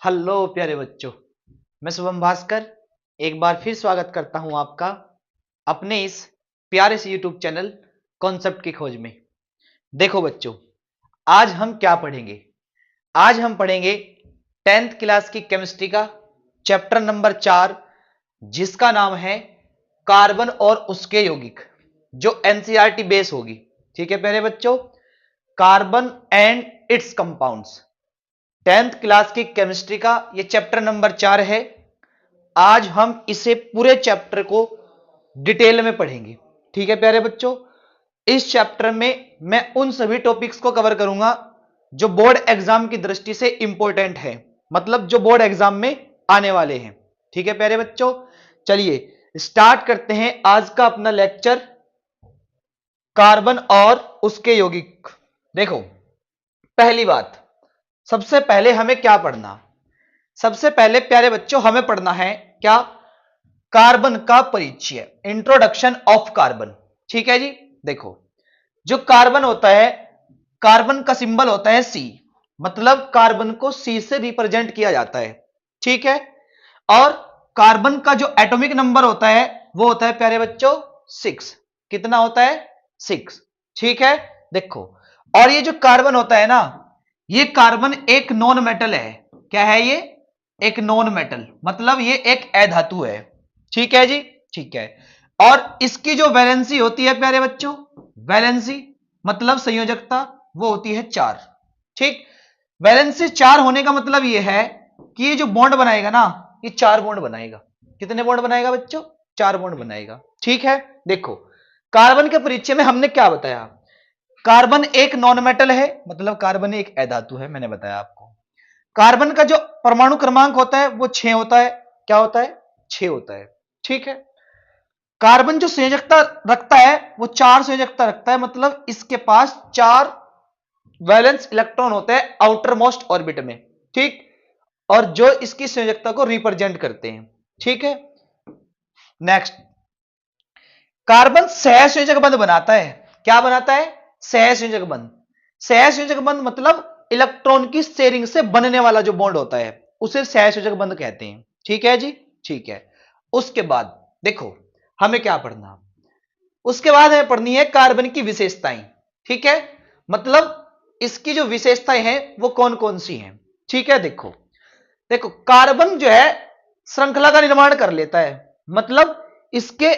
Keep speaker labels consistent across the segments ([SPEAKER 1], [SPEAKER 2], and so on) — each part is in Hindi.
[SPEAKER 1] हेलो प्यारे बच्चों, मैं शुभम भास्कर एक बार फिर स्वागत करता हूं आपका अपने इस प्यारे से यूट्यूब चैनल कॉन्सेप्ट की खोज में। देखो बच्चों, आज हम क्या पढ़ेंगे? आज हम पढ़ेंगे 10th क्लास की केमिस्ट्री का चैप्टर नंबर 4, जिसका नाम है कार्बन और उसके यौगिक, जो एनसीईआरटी बेस होगी। ठीक है प्यारे बच्चों, carbon and it's compounds, 10th class की केमिस्ट्री का यह चैप्टर नंबर 4 है। आज हम इसे पूरे चैप्टर को डिटेल में पढ़ेंगे। ठीक है प्यारे बच्चों, इस चैप्टर में मैं उन सभी टॉपिक्स को कवर करूंगा जो बोर्ड एग्जाम की दृष्टि से इंपॉर्टेंट है, मतलब जो बोर्ड एग्जाम में आने वाले हैं। ठीक है प्यारे बच्चों, चलिए स्टार्ट करते हैं आज का अपना लेक्चर, कार्बन और उसके यौगिक। देखो, पहली बात, सबसे पहले हमें क्या पढ़ना? सबसे पहले प्यारे बच्चों हमें पढ़ना है क्या? कार्बन का परिचय, इंट्रोडक्शन ऑफ कार्बन। ठीक है जी। देखो, जो कार्बन होता है, कार्बन का सिंबल होता है सी, मतलब कार्बन को सी से रिप्रेजेंट किया जाता है। ठीक है, और कार्बन का जो एटॉमिक नंबर होता है वो होता है प्यारे बच्चों 6। कितना होता है? 6। ठीक है, देखो, और ये जो कार्बन होता है ना, ये कार्बन एक नॉन मेटल है। क्या है ये? एक नॉन मेटल, मतलब ये एक अधातु है। ठीक है जी, ठीक है। और इसकी जो वैलेंसी होती है प्यारे बच्चों, वैलेंसी मतलब संयोजकता, वो होती है 4। ठीक, वैलेंसी 4 होने का मतलब ये है कि ये जो बॉन्ड बनाएगा ना, ये 4 बॉन्ड बनाएगा। कितने बॉन्ड बनाएगा बच्चों? 4 बॉन्ड बनाएगा। ठीक है, देखो, कार्बन के परिचय में हमने क्या बताया? कार्बन एक नॉन मेटल है, मतलब कार्बन एक अधातु है, मैंने बताया आपको। कार्बन का जो परमाणु क्रमांक होता है वो 6 होता है। क्या होता है? 6 होता है। ठीक है, कार्बन जो संयोजकता रखता है वो 4 संयोजकता रखता है, मतलब इसके पास 4 वैलेंस इलेक्ट्रॉन होते हैं आउटर मोस्ट ऑर्बिट में। ठीक, और जो इसकी संयोजकता को रिप्रेजेंट करते हैं। ठीक है, नेक्स्ट, कार्बन सहसंयोजक बंध बनाता है। क्या बनाता है? सहसंयोजक बंध। सहसंयोजक बंध मतलब इलेक्ट्रॉन की शेयरिंग से बनने वाला जो बॉन्ड होता है उसे सहसंयोजक बंध कहते हैं। ठीक है जी, ठीक है। उसके बाद देखो, हमें क्या पढ़ना? उसके बाद हमें पढ़नी है कार्बन की विशेषताएं। ठीक है, मतलब इसकी जो विशेषताएं हैं वो कौन कौन सी हैं। ठीक है, देखो देखो, कार्बन जो है श्रृंखला का निर्माण कर लेता है, मतलब इसके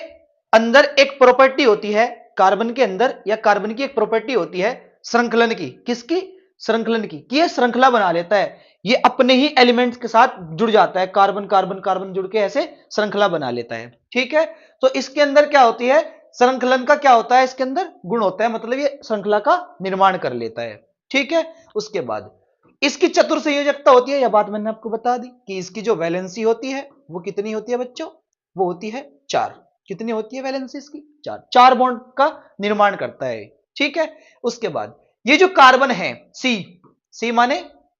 [SPEAKER 1] अंदर एक प्रॉपर्टी होती है, कार्बन के अंदर या कार्बन की एक प्रॉपर्टी होती है श्रृंखलन की। किसकी? श्रृंखलन की, कि ये श्रृंखला बना लेता है, ये अपने ही एलिमेंट्स के साथ जुड़ जाता है, कार्बन कार्बन कार्बन जुड़ के ऐसे श्रृंखला बना लेता है। ठीक है, तो इसके अंदर क्या होती है? श्रृंखलन का क्या होता है? इसके अंदर गुण होता है, मतलब ये श्रृंखला का निर्माण कर लेता है। ठीक है, उसके बाद इसकी चतुर संयोजकता होती है, यह बात मैंने आपको बता दी कि इसकी जो वैलेंसी होती है वो कितनी होती है बच्चों? वो होती है 4। कितनी होती है वैलेंसी इसकी? 4। 4 बॉन्ड का निर्माण करता है। ठीक है, उसके बाद ये जो कार्बन है सी, सी माने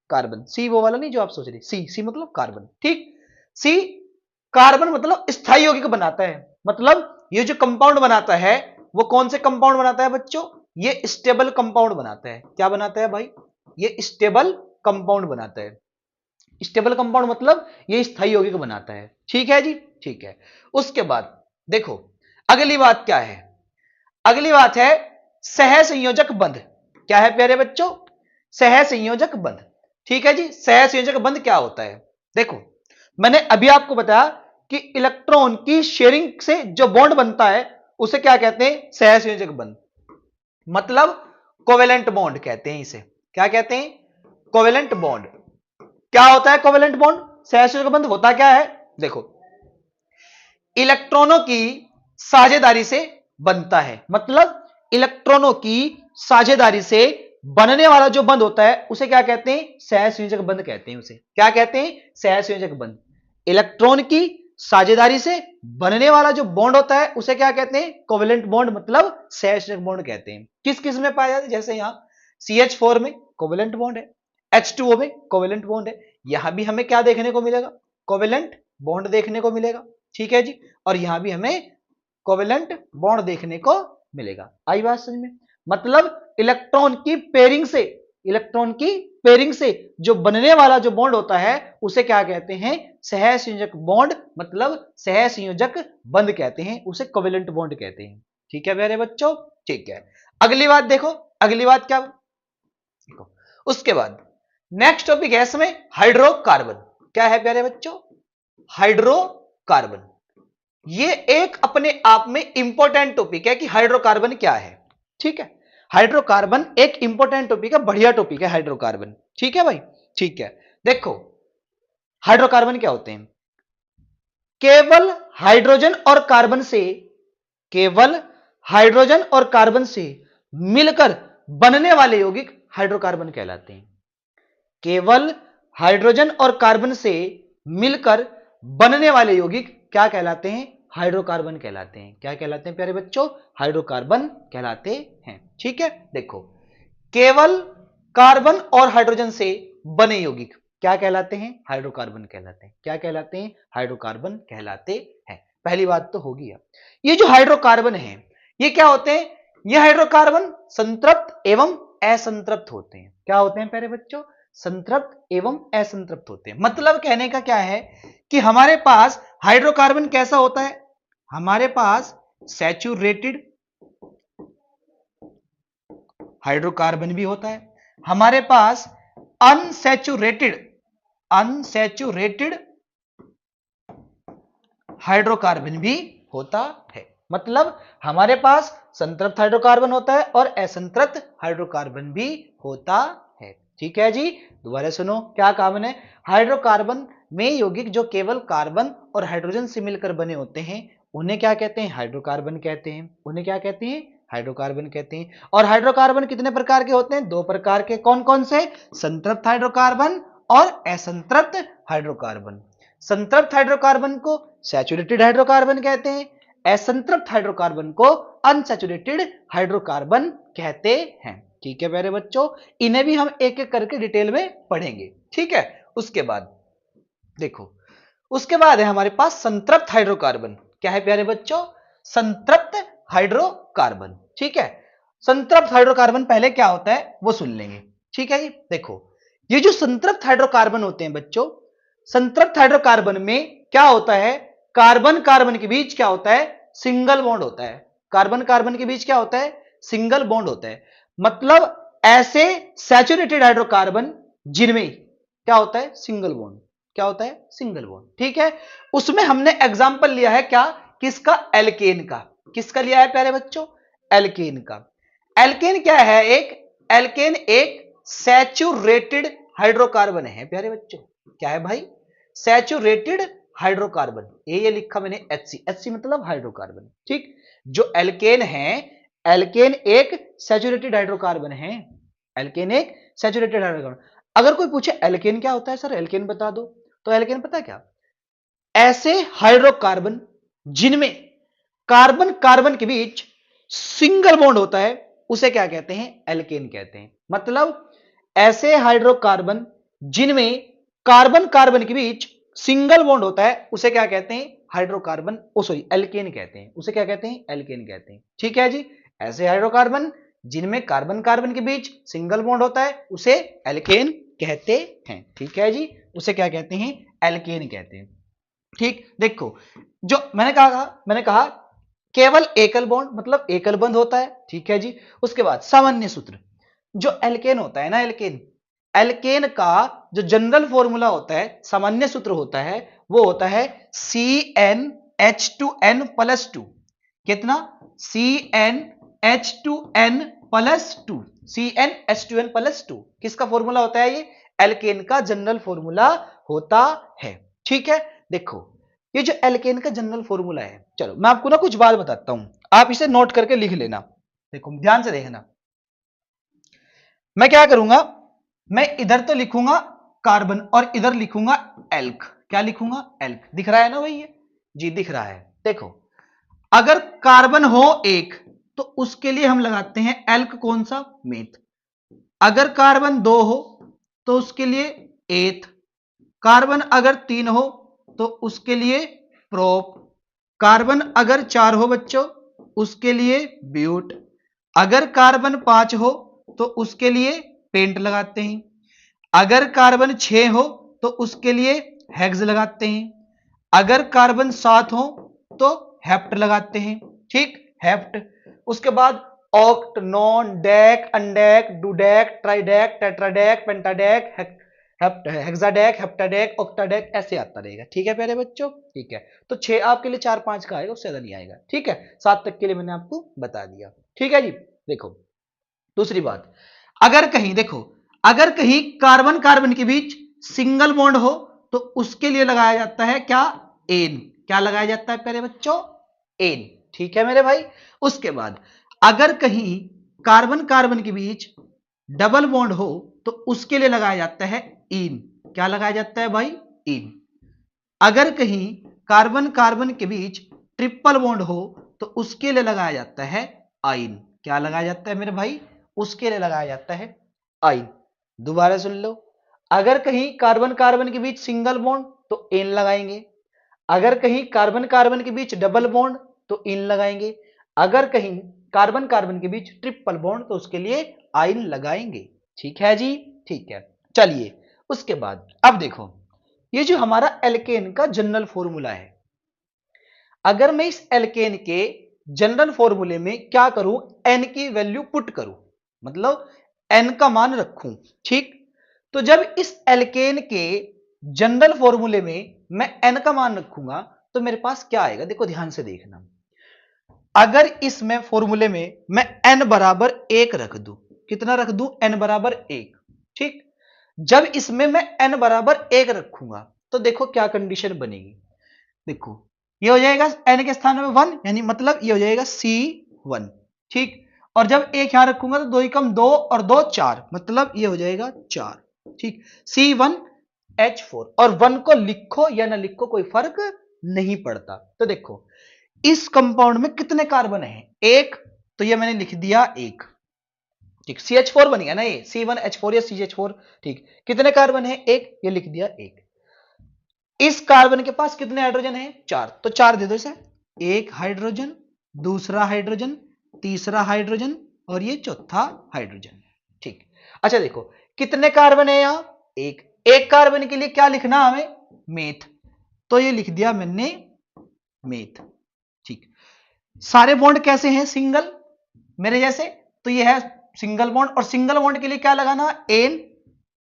[SPEAKER 1] कार्बन, सी वो वाला नहीं जो आप सोच रहे, सी सी मतलब कार्बन। ठीक, सी कार्बन मतलब स्थायी यौगिक बनाता है, मतलब ये जो कंपाउंड बनाता है वो कौन से कंपाउंड बनाता है बच्चों? ये स्टेबल कंपाउंड बनाता है। क्या बनाता है भाई? ये स्टेबल कंपाउंड बनाता है। स्टेबल कंपाउंड मतलब ये स्थायी यौगिक बनाता है। ठीक है जी, ठीक है। उसके बाद देखो, अगली बात क्या है? अगली बात है सहसंयोजक बंध। क्या है प्यारे बच्चों? सहसंयोजक बंध। ठीक है जी, सहसंयोजक बंध क्या होता है? देखो, मैंने अभी आपको बताया कि इलेक्ट्रॉन की शेयरिंग से जो बॉन्ड बनता है उसे क्या कहते हैं? सहसंयोजक बंध, मतलब कोवेलेंट बॉन्ड कहते हैं इसे। क्या कहते हैं? Covalent bond. क्या होता है कोवेलेंट बॉन्ड? सहसंयोजक बंध होता क्या है? देखो, इलेक्ट्रॉनों की साझेदारी से बनता है, मतलब इलेक्ट्रॉनों की साझेदारी से बनने वाला जो बंध होता है उसे क्या कहते हैं? सहसंयोजक बंध कहते हैं। उसे क्या कहते हैं? सहसंयोजक बंध। इलेक्ट्रॉन की साझेदारी से बनने वाला जो बॉन्ड होता है उसे क्या कहते हैं? कोवेलेंट बॉन्ड, मतलब सहसंयोजक बॉन्ड कहते हैं। किस किस में पाया जाता है? जैसे यहां CH4 में कोवेलेंट बॉन्ड है, H2O में कोवेलेंट बॉन्ड है, यहां भी हमें क्या देखने को मिलेगा? कोवेलेंट बॉन्ड देखने को मिलेगा। ठीक है जी, और यहां भी हमें कोवेलेंट बॉन्ड देखने को मिलेगा। आई बात समझ में? मतलब इलेक्ट्रॉन की पेयरिंग से इलेक्ट्रॉन की पेयरिंग से जो बनने वाला जो बॉन्ड होता है उसे क्या कहते हैं? सहसंयोजक बॉन्ड, मतलब सहसंयोजक बंध कहते हैं, उसे कोवेलेंट बॉन्ड कहते हैं। ठीक है प्यारे बच्चों, ठीक है। अगली बात देखो, अगली बात क्या देखो, उसके बाद नेक्स्ट टॉपिक है इसमें हाइड्रोकार्बन। क्या है प्यारे बच्चों? हाइड्रोकार्बन। ये एक अपने आप में इंपॉर्टेंट टॉपिक है कि हाइड्रोकार्बन क्या है। ठीक है, हाइड्रोकार्बन एक इंपॉर्टेंट टॉपिक है, बढ़िया टॉपिक है हाइड्रोकार्बन। ठीक है भाई, ठीक है। देखो हाइड्रोकार्बन क्या होते हैं? केवल हाइड्रोजन और कार्बन से, केवल हाइड्रोजन और कार्बन से मिलकर बनने वाले यौगिक हाइड्रोकार्बन कहलाते हैं। केवल हाइड्रोजन और कार्बन से मिलकर बनने वाले यौगिक क्या कहलाते हैं? हाइड्रोकार्बन कहलाते हैं। क्या कहलाते हैं प्यारे बच्चों? हाइड्रोकार्बन कहलाते हैं। ठीक है, देखो केवल कार्बन और हाइड्रोजन से बने यौगिक क्या कहलाते हैं? हाइड्रोकार्बन कहलाते हैं। क्या कहलाते हैं? हाइड्रोकार्बन कहलाते हैं। पहली बात तो होगी। अब ये जो हाइड्रोकार्बन है ये क्या होते हैं? ये हाइड्रोकार्बन संतृप्त एवं असंतृप्त होते हैं। क्या होते हैं प्यारे बच्चों? संतृप्त एवं असंतृप्त होते हैं। मतलब कहने का क्या है कि हमारे पास हाइड्रोकार्बन कैसा होता है? हमारे पास सैचुरेटेड हाइड्रोकार्बन भी होता है, हमारे पास अनसैचुरेटेड हाइड्रोकार्बन भी होता है। मतलब हमारे पास संतृप्त हाइड्रोकार्बन होता है और असंतृप्त हाइड्रोकार्बन भी होता है। ठीक है जी, दोबारा सुनो क्या काम है। हाइड्रोकार्बन में यौगिक जो केवल कार्बन और हाइड्रोजन से मिलकर बने होते हैं उन्हें क्या कहते हैं? हाइड्रोकार्बन कहते हैं। उन्हें क्या कहते हैं? हाइड्रोकार्बन कहते हैं। और हाइड्रोकार्बन कितने प्रकार के होते हैं? दो प्रकार के। कौन कौन से? संतृप्त हाइड्रोकार्बन और असंतृप्त हाइड्रोकार्बन। संतृप्त हाइड्रोकार्बन को सैचुरेटेड हाइड्रोकार्बन कहते हैं, असंतृप्त हाइड्रोकार्बन को अनसैचुरेटेड हाइड्रोकार्बन कहते हैं। ठीक है प्यारे बच्चों, इन्हें भी हम एक एक करके डिटेल में पढ़ेंगे। ठीक है, उसके बाद देखो, उसके बाद है हमारे पास संतृप्त हाइड्रोकार्बन। क्या है प्यारे बच्चों? संतृप्त हाइड्रोकार्बन। ठीक है, संतृप्त हाइड्रोकार्बन पहले क्या होता है वो सुन लेंगे। ठीक है जी, देखो ये जो संतृप्त हाइड्रोकार्बन होते हैं बच्चों, संतृप्त हाइड्रोकार्बन में क्या होता है? कार्बन कार्बन के बीच क्या होता है? सिंगल बॉन्ड होता है। कार्बन कार्बन के बीच क्या होता है? सिंगल बॉन्ड होता है। मतलब ऐसे सैचुरेटेड हाइड्रोकार्बन जिनमें क्या होता है? Single bond. क्या होता है? Single bond. ठीक है, उसमें हमने एग्जांपल लिया है क्या? किसका? एल्केन का। किसका लिया है प्यारे बच्चों? एल्केन का। एल्केन क्या है? एल्केन एक सैचुरेटेड हाइड्रोकार्बन है प्यारे बच्चों। क्या है भाई? Saturated hydrocarbon. ये लिखा मैंने HC, HC मतलब हाइड्रोकार्बन। ठीक, जो एल्केन है, एल्केन एक सैचुरेटेड हाइड्रोकार्बन है। एल्केन एक सैचुरेटेड हाइड्रोकार्बन। अगर कोई पूछे एल्केन क्या होता है सर, एल्केन बता दो, तो एल्केन पता क्या? ऐसे हाइड्रोकार्बन जिनमें कार्बन कार्बन के बीच सिंगल बॉन्ड होता है उसे क्या कहते हैं? एल्केन कहते हैं। मतलब ऐसे हाइड्रोकार्बन जिनमें कार्बन कार्बन के बीच सिंगल बॉन्ड होता है उसे क्या कहते हैं? हाइड्रोकार्बन, सॉरी एल्केन कहते हैं। उसे क्या कहते हैं? एल्केन कहते हैं। ठीक है जी, ऐसे हाइड्रोकार्बन जिनमें कार्बन कार्बन के बीच सिंगल बॉन्ड होता है उसे एल्केन कहते हैं। ठीक है जी, उसे क्या कहते हैं? एल्केन कहते हैं। ठीक, देखो जो मैंने कहा केवल एकल बॉन्ड मतलब एकल बंध होता है। ठीक है जी, उसके बाद सामान्य सूत्र, जो एल्केन होता है ना, एल्केन का जो जनरल फॉर्मूला होता है, सामान्य सूत्र होता है, वो होता है CnH2n+2। कितना? CnH2n+2। CnH2n+2 किसका फॉर्मूला होता है? ये एल्केन का जनरल फॉर्मूला होता है। ठीक है, देखो ये जो एल्केन का जनरल फॉर्मूला है, चलो मैं आपको ना कुछ बात बताता हूं, आप इसे नोट करके लिख लेना। देखो ध्यान से देखना, मैं क्या करूंगा, मैं इधर तो लिखूंगा कार्बन और इधर लिखूंगा एल्क। क्या लिखूंगा? एल्क। दिख रहा है ना भाई? ये जी दिख रहा है। देखो अगर कार्बन हो एक तो उसके लिए हम लगाते हैं एल्क, कौन सा? मेथ। अगर कार्बन 2 हो तो उसके लिए एथ। कार्बन अगर 3 हो तो उसके लिए प्रोप। कार्बन अगर 4 हो बच्चों उसके लिए ब्यूट। अगर कार्बन 5 हो तो उसके लिए पेंट लगाते हैं। अगर कार्बन 6 हो तो उसके लिए हेक्स लगाते हैं। अगर कार्बन 7 हो तो हेप्ट लगाते हैं। ठीक, हेप्ट। उसके बाद ऑक्ट, नॉन, डेक, अनडेक, डुडेक, ट्राइडेक, टेट्राडेक, पेंटाडेक, हेक्साडेक, हेप्टाडेक, ऑक्टाडेक, ऐसे आता रहेगा। ठीक है प्यारे बच्चों, ठीक है। तो 6 आपके लिए 4 5 का आएगा, उससे ज्यादा नहीं आएगा। ठीक है, 7 तक के लिए मैंने आपको बता दिया। ठीक है जी। देखो दूसरी बात, अगर कहीं देखो, अगर कहीं कार्बन कार्बन के बीच सिंगल बॉन्ड हो तो उसके लिए लगाया जाता है क्या, एन। क्या लगाया जाता है प्यारे बच्चों, एन। ठीक है मेरे भाई। उसके बाद अगर कहीं कार्बन कार्बन के बीच डबल बॉन्ड हो तो उसके लिए लगाया जाता है इन। क्या लगाया जाता है भाई, इन। अगर कहीं कार्बन कार्बन के बीच ट्रिपल बॉन्ड हो तो उसके लिए लगाया जाता है आइन। क्या लगाया जाता है मेरे भाई, उसके लिए लगाया जाता है आइन। दोबारा सुन लो, अगर कहीं कार्बन कार्बन के बीच सिंगल बॉन्ड तो एन लगाएंगे। अगर कहीं कार्बन कार्बन के बीच डबल बॉन्ड तो इन लगाएंगे। अगर कहीं कार्बन कार्बन के बीच ट्रिपल बॉन्ड तो उसके लिए आइन लगाएंगे। ठीक है जी, ठीक है। चलिए उसके बाद अब देखो, ये जो हमारा एल्केन का जनरल फॉर्मूला है, अगर मैं इस एल्केन के जनरल फॉर्मूले में क्या करूं, एन की वैल्यू पुट करूं, मतलब एन का मान रखूं। ठीक, तो जब इस एल्केन के जनरल फॉर्मूले में मैं एन का मान रखूंगा तो मेरे पास क्या आएगा, देखो ध्यान से देखना। अगर इसमें फॉर्मूले में मैं एन बराबर 1 रख दूं, कितना रख दूं, एन बराबर 1। ठीक, जब इसमें मैं एन बराबर 1 रखूंगा तो देखो क्या कंडीशन बनेगी। देखो ये हो जाएगा एन के स्थान में 1, यानी मतलब ये हो जाएगा C1। ठीक, और जब एक यहां रखूंगा तो 2 एकम 2 और 2 4, मतलब ये हो जाएगा 4। ठीक, C1H4। और 1 को लिखो या ना लिखो कोई फर्क नहीं पड़ता। तो देखो इस कंपाउंड में कितने कार्बन है, एक, तो ये मैंने लिख दिया 1। ठीक, CH4 बन गया ना ये, C1H4 या CH4। ठीक, कितने कार्बन है, एक, ये लिख दिया 1। इस कार्बन के पास कितने हाइड्रोजन है, 4, तो 4 दे दो इसे। एक हाइड्रोजन, दूसरा हाइड्रोजन, तीसरा हाइड्रोजन और ये चौथा हाइड्रोजन। ठीक, अच्छा देखो कितने कार्बन है यहां, एक। एक कार्बन के लिए क्या लिखना हमें, मेथ, तो ये लिख दिया मैंने मेथ। ठीक, सारे बॉन्ड कैसे हैं, सिंगल, मेरे जैसे, तो ये है सिंगल बॉन्ड। और सिंगल बॉन्ड के लिए क्या लगाना, एन,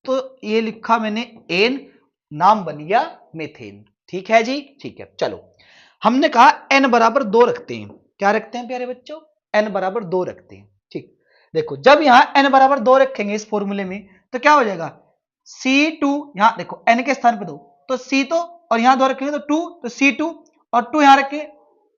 [SPEAKER 1] तो ये लिखा मैंने एन, नाम बन गया मेथेन। ठीक है जी, ठीक है। चलो हमने कहा एन बराबर 2 रखते हैं, क्या रखते हैं प्यारे बच्चों, एन बराबर 2 रखते हैं। ठीक, देखो जब यहां एन बराबर 2 रखेंगे इस फॉर्मूले में तो क्या हो जाएगा, C2, यहां देखो एन के स्थान पे 2 तो C, तो और यहां 2 रखेंगे तो 2, तो C2 और 2 यहां रखेंगे,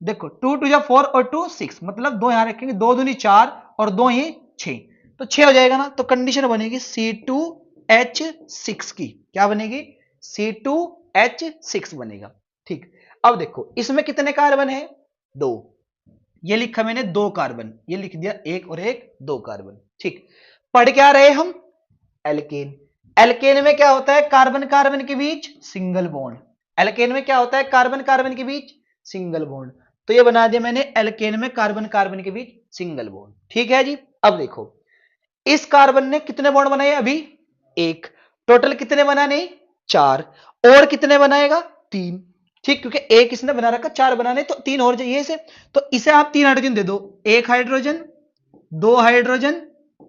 [SPEAKER 1] देखो 2 2 या 4 और 2 6, मतलब 2 यहां रखेंगे, 2 दूनी 4 और 2 ही 6, तो 6 हो जाएगा ना। तो कंडीशन बनेगी C2H6 की, क्या बनेगी, C2H6 बनेगा। ठीक, अब देखो इसमें कितने कार्बन है, 2, ये लिखा मैंने 2 कार्बन, ये लिख दिया 1 और 1, 2 कार्बन। ठीक, पढ़ क्या रहे हम, एल्केन। एल्केन में क्या होता है, कार्बन कार्बन के बीच सिंगल बॉन्ड। एल्केन में क्या होता है, कार्बन कार्बन के बीच सिंगल बॉन्ड, तो ये बना दिया मैंने एल्केन में कार्बन कार्बन के बीच सिंगल बॉन्ड। ठीक है जी। अब देखो इस कार्बन ने कितने बॉन्ड बनाए अभी, 1, टोटल कितने बनाने, 4, और कितने बनाएगा, 3। ठीक, क्योंकि एक इसने बना रखा, 4 बनाने तो 3 और चाहिए इसे, तो इसे आप 3 हाइड्रोजन दे दो, 1 हाइड्रोजन, 2 हाइड्रोजन,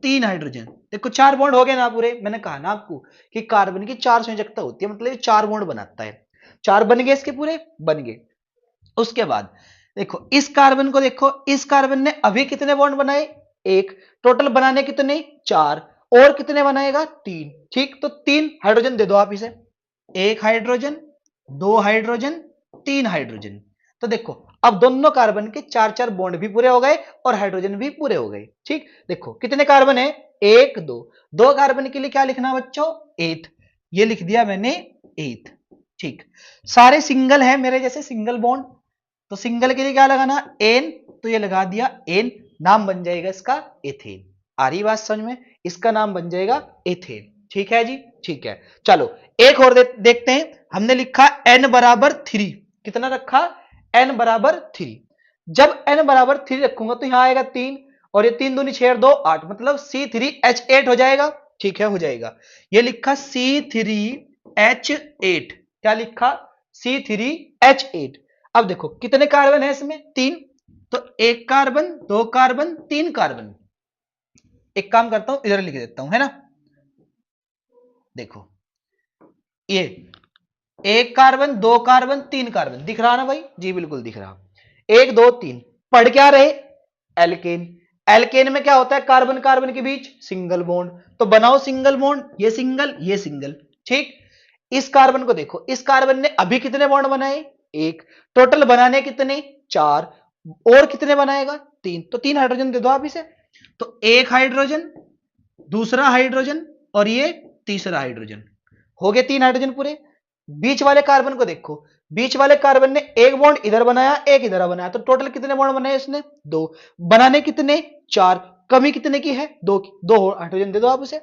[SPEAKER 1] 3 हाइड्रोजन। देखो 4 बॉन्ड हो गए ना पूरे, मैंने कहा ना आपको कि कार्बन की 4 संयोजकता होती है, मतलब ये 4 बॉन्ड बनाता है। 4 बन गए इसके पूरे, बन गए। उसके बाद देखो इस कार्बन को देखो, इस कार्बन ने अभी कितने बॉन्ड बनाए, 1, टोटल बनाने कितने, 4, और कितने बनाएगा, 3। ठीक, तो 3 हाइड्रोजन दे दो आप इसे, 1 हाइड्रोजन, 2 हाइड्रोजन, 3 हाइड्रोजन। तो देखो अब दोनों कार्बन के 4 4 बॉन्ड भी पूरे हो गए और हाइड्रोजन भी पूरे हो गए। ठीक, देखो कितने कार्बन है, 1 2, 2 कार्बन के लिए क्या लिखना बच्चों, 8, ये लिख दिया मैंने 8। ठीक, सारे सिंगल है मेरे जैसे, सिंगल बॉन्ड, तो सिंगल के लिए क्या लगाना, एन, तो ये लगा दिया एन, नाम बन जाएगा इसका एथेन। आ रही बात समझ में, इसका नाम बन जाएगा एथेन। ठीक है जी, ठीक है। चलो एक और देखते हैं, हमने लिखा एन बराबर 3, कितना रखा, एन बराबर 3। जब एन बराबर 3 रखूंगा तो यहां आएगा 3, और ये 3 दूनी 6 और 2 8, मतलब C3H8 हो जाएगा। ठीक है, हो जाएगा। ये लिखा C3H8, क्या लिखा? C3H8। अब देखो कितने कार्बन है इसमें? 3, तो 1 कार्बन, 2 कार्बन, 3 कार्बन। एक काम करता हूं, इधर लिख देता हूं, है ना। देखो ये 1 कार्बन, 2 कार्बन, 3 कार्बन, दिख रहा ना भाई? जी बिल्कुल दिख रहा। 1 2 3 पढ़ क्या रहे? एल्केन। एल्केन में क्या होता है? कार्बन कार्बन के बीच सिंगल बॉन्ड, तो बनाओ सिंगल बॉन्ड, ये सिंगल ये सिंगल। ठीक, इस कार्बन को देखो, इस कार्बन ने अभी कितने बॉन्ड बनाए? 1। टोटल बनाने कितने? 4। और कितने बनाएगा? 3। तो 3 हाइड्रोजन दे दो आप इसे। तो 1 हाइड्रोजन, दूसरा हाइड्रोजन, और ये तीसरा हाइड्रोजन। हो गए 3 हाइड्रोजन पूरे। बीच वाले कार्बन को देखो, बीच वाले कार्बन ने 1 बॉन्ड इधर बनाया, 1 इधर बनाया, तो टोटल कितने बॉन्ड बनाए इसने? 2। बनाने कितने? 4। कमी कितने की है? 2 की। 2 हाइड्रोजन दे दो आप उसे।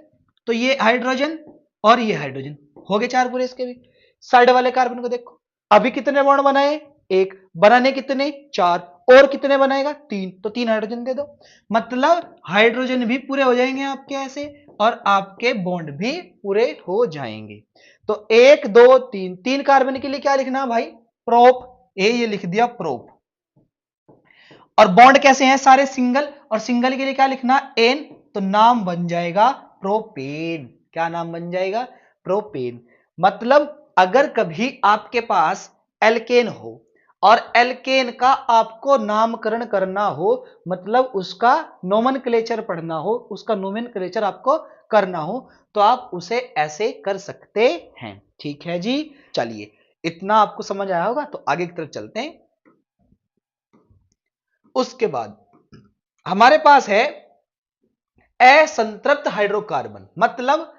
[SPEAKER 1] तो ये हाइड्रोजन और ये हाइड्रोजन हो गए 4 पूरे इसके भी। साइड वाले कार्बन को देखो, अभी कितने बॉन्ड बनाए? 1। बनाने कितने? 4। और कितने बनाएगा? 3। तो 3 हाइड्रोजन दे दो। मतलब हाइड्रोजन भी पूरे हो जाएंगे आपके ऐसे, और आपके बॉन्ड भी पूरे हो जाएंगे। तो 1 2 3, 3 कार्बन के लिए क्या लिखना भाई? प्रोप। ये लिख दिया प्रोप। और बॉन्ड कैसे हैं? सारे सिंगल, और सिंगल के लिए क्या लिखना? एन। तो नाम बन जाएगा प्रोपेन। क्या नाम बन जाएगा? प्रोपेन। मतलब अगर कभी आपके पास एल्केन हो और एल्केन का आपको नामकरण करना हो, मतलब उसका नोमेनक्लेचर पढ़ना हो, उसका नोमेनक्लेचर आपको करना हो, तो आप उसे ऐसे कर सकते हैं। ठीक है जी, चलिए इतना आपको समझ आया होगा, तो आगे की तरफ चलते हैं। उसके बाद हमारे पास है असंतृप्त हाइड्रोकार्बन, मतलब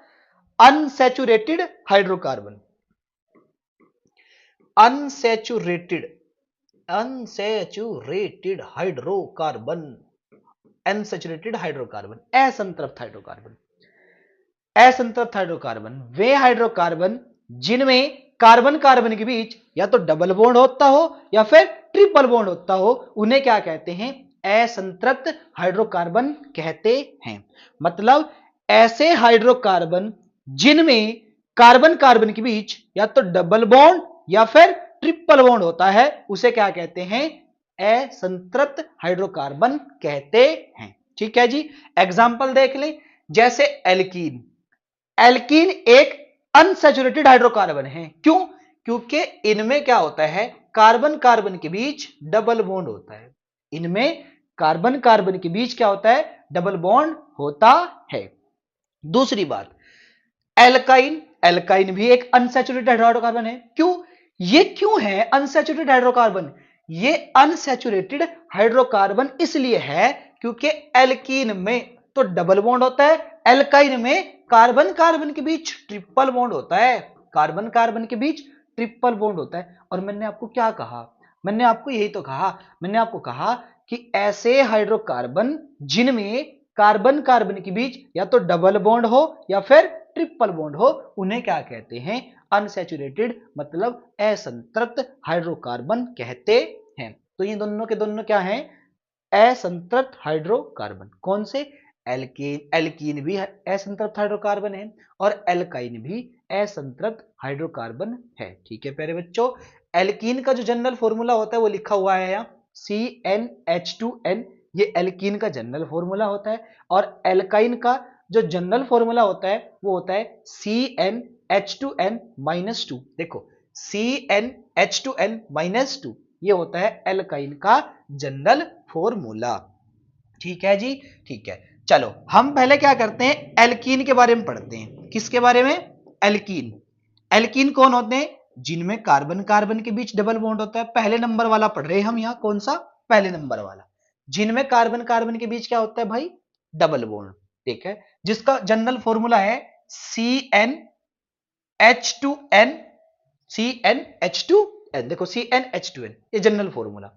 [SPEAKER 1] unsaturated hydrocarbon. Unsaturated, unsaturated hydrocarbon, unsaturated hydrocarbon, असंतृप्त हाइड्रोकार्बन। असंतृप्त हाइड्रोकार्बन वे हाइड्रोकार्बन जिनमें कार्बन कार्बन के बीच या तो डबल बॉन्ड होता हो या फिर ट्रिपल बॉन्ड होता हो, उन्हें क्या कहते हैं? असंतृप्त हाइड्रोकार्बन कहते हैं। मतलब ऐसे हाइड्रोकार्बन जिनमें कार्बन कार्बन के बीच या तो डबल बॉन्ड या फिर ट्रिपल बॉन्ड होता है, उसे क्या कहते हैं? असंतृप्त हाइड्रोकार्बन कहते हैं। ठीक है जी, एग्जांपल देख लें। जैसे एल्कीन, एल्कीन एक अनसैचुरेटेड हाइड्रोकार्बन है। क्यों? क्योंकि इनमें क्या होता है? कार्बन कार्बन के बीच डबल बॉन्ड होता है। इनमें कार्बन कार्बन के बीच क्या होता है? डबल बॉन्ड होता है। दूसरी बात, एल्काइन, एल्काइन भी एक अनसैचुरेटेड हाइड्रोकार्बन है। क्यों? ये क्यों है अनसैचुरेटेड हाइड्रोकार्बन? ये अनसैचुरेटेड हाइड्रोकार्बन इसलिए है क्योंकि एल्कीन में तो डबल बॉन्ड होता है, एल्काइन में कार्बन कार्बन के बीच ट्रिपल बॉन्ड होता है। कार्बन कार्बन के बीच ट्रिपल बॉन्ड होता है। और मैंने आपको क्या कहा? मैंने आपको यही तो कहा, मैंने आपको कहा कि ऐसे हाइड्रोकार्बन जिनमें कार्बन कार्बन के बीच या तो डबल बॉन्ड हो या फिर ट्रिपल बॉन्ड हो, उन्हें क्या कहते हैं? अनसैचुरेटेड, मतलब असंतृप्त हाइड्रोकार्बन कहते हैं। तो ये दोनों के दोनों क्या हैं? असंतृप्त हाइड्रोकार्बन। कौन से? एल्केन, एल्कीन भी असंतृप्त हाइड्रोकार्बन है और एल्काइन भी असंतृप्त हाइड्रोकार्बन है। ठीक है प्यारे बच्चों, एल्कीन का जो जनरल फॉर्मूला होता है वो लिखा हुआ है यहाँ, CnH2n। ये एल्कीन का जनरल फॉर्मूला होता है। और एल्काइन का जो जनरल फॉर्मूला होता है वो होता है CnH2n-2। देखो CnH2n-2 ये होता है एल्काइन का जनरल फॉर्मूला। ठीक है जी, ठीक है। चलो हम पहले क्या करते हैं? एल्कीन के बारे में पढ़ते हैं। किसके बारे में? एल्कीन। एल्कीन कौन होते हैं? जिनमें कार्बन कार्बन के बीच डबल बॉन्ड होता है। पहले नंबर वाला पढ़ रहे हैं हम यहाँ। कौन सा? पहले नंबर वाला, जिनमें कार्बन कार्बन के बीच क्या होता है भाई? Double bond. ठीक है, जिसका जनरल फॉर्मूला है CnH2n। CnH2n, देखो CnH2n ये जनरल फॉर्मूला।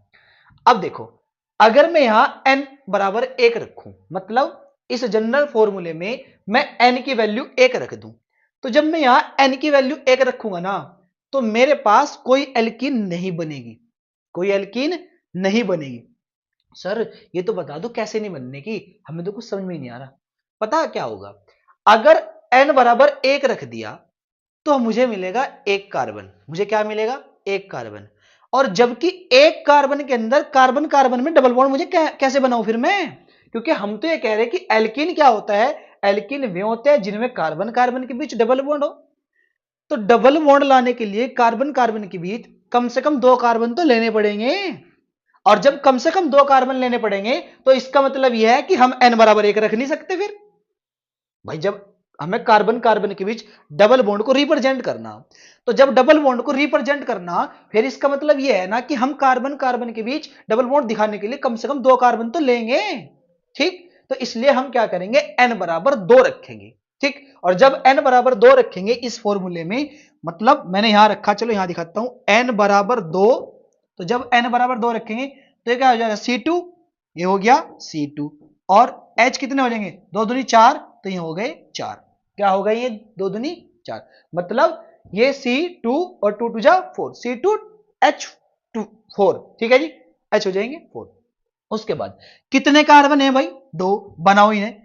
[SPEAKER 1] अब देखो, अगर मैं यहां n बराबर 1 रखूं, मतलब इस जनरल फॉर्मूले में मैं n की वैल्यू 1 रख दूं, तो जब मैं यहां n की वैल्यू 1 रखूंगा ना, तो मेरे पास कोई एल्कीन नहीं बनेगी। कोई एल्कीन नहीं बनेगी। सर ये तो बता दो कैसे नहीं बनने की, हमें तो कुछ समझ में ही नहीं आ रहा। पता क्या होगा? अगर n बराबर 1 रख दिया तो मुझे मिलेगा एक कार्बन। मुझे क्या मिलेगा? एक कार्बन। और जबकि एक कार्बन के अंदर कार्बन कार्बन में डबल बॉन्ड मुझे कैसे बनाऊं फिर मैं? क्योंकि हम तो ये कह रहे हैं कि एल्कीन क्या होता है? एल्कीन वे होते हैं जिनमें कार्बन कार्बन के बीच डबल बॉन्ड हो। तो डबल बॉन्ड लाने के लिए कार्बन कार्बन के बीच कम से कम 2 कार्बन तो लेने पड़ेंगे। और जब कम से कम 2 कार्बन लेने पड़ेंगे तो इसका मतलब यह है कि हम n बराबर 1 रख नहीं सकते फिर। भाई जब हमें कार्बन कार्बन के बीच डबल बॉन्ड को रिप्रेजेंट करना, तो जब डबल बॉन्ड को रिप्रेजेंट करना, फिर इसका मतलब यह है ना कि हम कार्बन कार्बन के बीच डबल बॉन्ड दिखाने के लिए कम से कम 2 कार्बन तो लेंगे। ठीक, तो इसलिए हम क्या करेंगे? n बराबर 2 रखेंगे। ठीक, और जब n बराबर 2 रखेंगे इस फॉर्मूले में, मतलब मैंने यहां रखा, चलो यहां दिखाता हूं, n बराबर 2, तो जब n बराबर 2 रखेंगे तो ये क्या हो जाएगा? C2, ये हो गया C2, और H कितने हो जाएंगे? 2 दूनी 4, तो ये हो गए 4। क्या हो गए ये? 2 दूनी 4, मतलब ये C2 और 2 2 जा 4, C2H2 4, ठीक है जी, H हो जाएंगे 4। उसके बाद कितने कार्बन है भाई? 2, बनाओ इन्हें,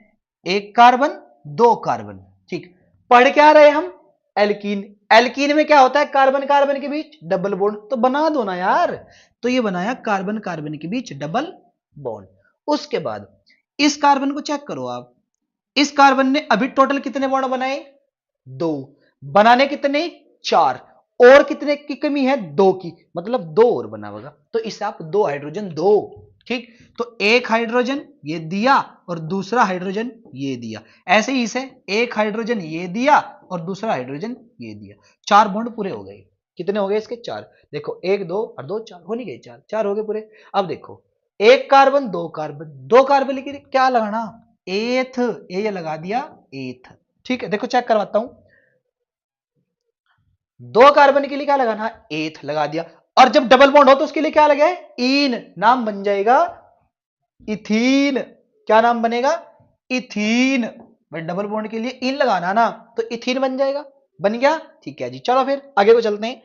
[SPEAKER 1] एक कार्बन 2 कार्बन। ठीक, पढ़ क्या रहे हम? एल्कीन। एल्कीन में क्या होता है? कार्बन कार्बन के बीच डबल बॉन्ड, तो बना दो ना यार। तो ये बनाया कार्बन कार्बन के बीच डबल बॉन्ड। उसके बाद इस कार्बन को चेक करो आप, इस कार्बन ने अभी टोटल कितने बॉन्ड बनाए? 2, बनाने कितने? 4, और कितने की कमी है? 2 की, मतलब 2 और बना होगा, तो इसे आप 2 हाइड्रोजन दो। ठीक, तो एक हाइड्रोजन ये दिया और दूसरा हाइड्रोजन ये दिया, ऐसे ही इसे एक हाइड्रोजन ये दिया और दूसरा हाइड्रोजन ये दिया, 4 बॉन्ड पूरे हो गए। कितने हो गए इसके? 4। देखो 1 2 और 2 4, हो नहीं गए 4? 4 हो गए पूरे। अब देखो एक कार्बन 2 कार्बन, 2 कार्बन लेके क्या लगाना? एथ, ये लगा दिया एथ। ठीक है, देखो चेक करवाता हूं, 2 कार्बन के लिए क्या लगाना? एथ लगा दिया। और जब डबल बॉन्ड हो तो उसके लिए क्या लगे? इन, नाम बन जाएगा इथीन। क्या नाम बनेगा? इथीन। भाई डबल बॉन्ड के लिए इन लगाना ना, तो इथीन बन जाएगा। बन गया? ठीक है जी, चलो फिर आगे को चलते हैं।